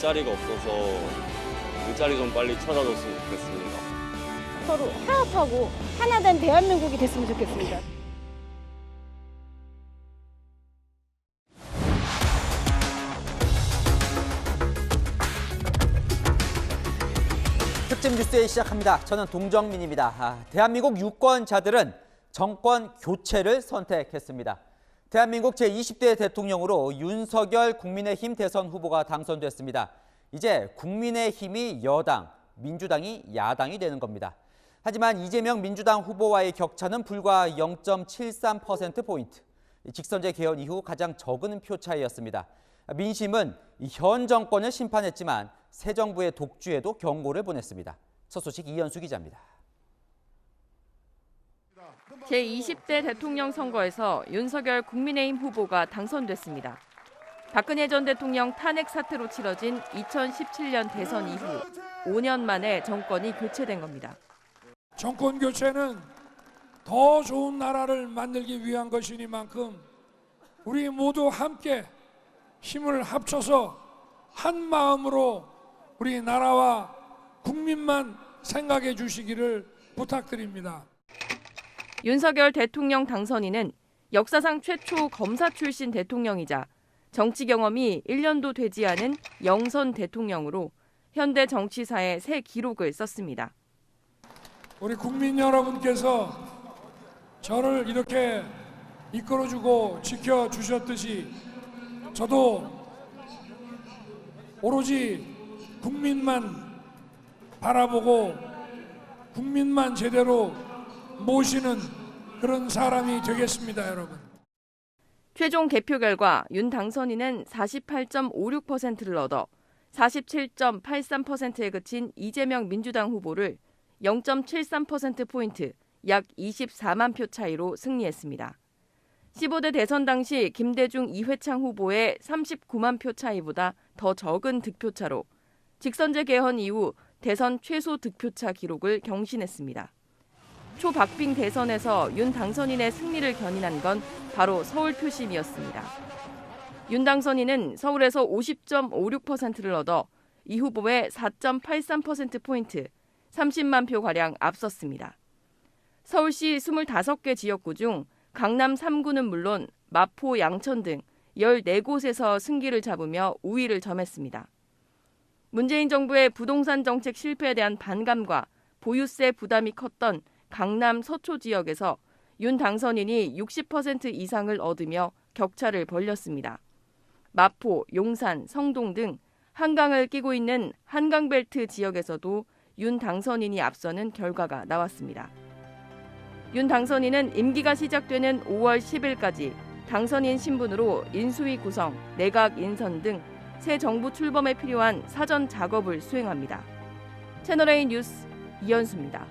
일자리가 없어서 일자리 좀 빨리 찾아줬으면 좋겠습니다. 서로 화합하고 하나된 대한민국이 됐으면 좋겠습니다. 특집 뉴스에 시작합니다. 저는 동정민입니다. 대한민국 유권자들은 정권 교체를 선택했습니다. 대한민국 제20대 대통령으로 윤석열 국민의힘 대선 후보가 당선됐습니다. 이제 국민의힘이 여당, 민주당이 야당이 되는 겁니다. 하지만 이재명 민주당 후보와의 격차는 불과 0.73%포인트. 직선제 개헌 이후 가장 적은 표 차이였습니다. 민심은 현 정권을 심판했지만 새 정부의 독주에도 경고를 보냈습니다. 첫 소식 이현수 기자입니다. 제20대 대통령 선거에서 윤석열 국민의힘 후보가 당선됐습니다. 박근혜 전 대통령 탄핵 사태로 치러진 2017년 대선 이후 5년 만에 정권이 교체된 겁니다. 정권 교체는 더 좋은 나라를 만들기 위한 것이니만큼 우리 모두 함께 힘을 합쳐서 한 마음으로 우리 나라와 국민만 생각해 주시기를 부탁드립니다. 윤석열 대통령 당선인은 역사상 최초 검사 출신 대통령이자 정치 경험이 1년도 되지 않은 영선 대통령으로 현대 정치사에 새 기록을 썼습니다. 우리 국민 여러분께서 저를 이렇게 이끌어주고 지켜주셨듯이 저도 오로지 국민만 바라보고 국민만 제대로 모시는 그런 사람이 되겠습니다, 여러분. 최종 개표 결과 윤 당선인은 48.56%를 얻어 47.83%에 그친 이재명 민주당 후보를 0.73%포인트, 약 24만 표 차이로 승리했습니다. 15대 대선 당시 김대중 이회창 후보의 39만 표 차이보다 더 적은 득표차로 직선제 개헌 이후 대선 최소 득표차 기록을 경신했습니다. 초박빙 대선에서 윤 당선인의 승리를 견인한 건 바로 서울 표심이었습니다. 윤 당선인은 서울에서 50.56%를 얻어 이 후보의 4.83%포인트, 30만 표가량 앞섰습니다. 서울시 25개 지역구 중 강남 3구는 물론 마포, 양천 등 14곳에서 승기를 잡으며 우위를 점했습니다. 문재인 정부의 부동산 정책 실패에 대한 반감과 보유세 부담이 컸던 강남 서초 지역에서 윤 당선인이 60% 이상을 얻으며 격차를 벌렸습니다. 마포, 용산, 성동 등 한강을 끼고 있는 한강벨트 지역에서도 윤 당선인이 앞서는 결과가 나왔습니다. 윤 당선인은 임기가 시작되는 5월 10일까지 당선인 신분으로 인수위 구성, 내각 인선 등 새 정부 출범에 필요한 사전 작업을 수행합니다. 채널A 뉴스 이현수입니다.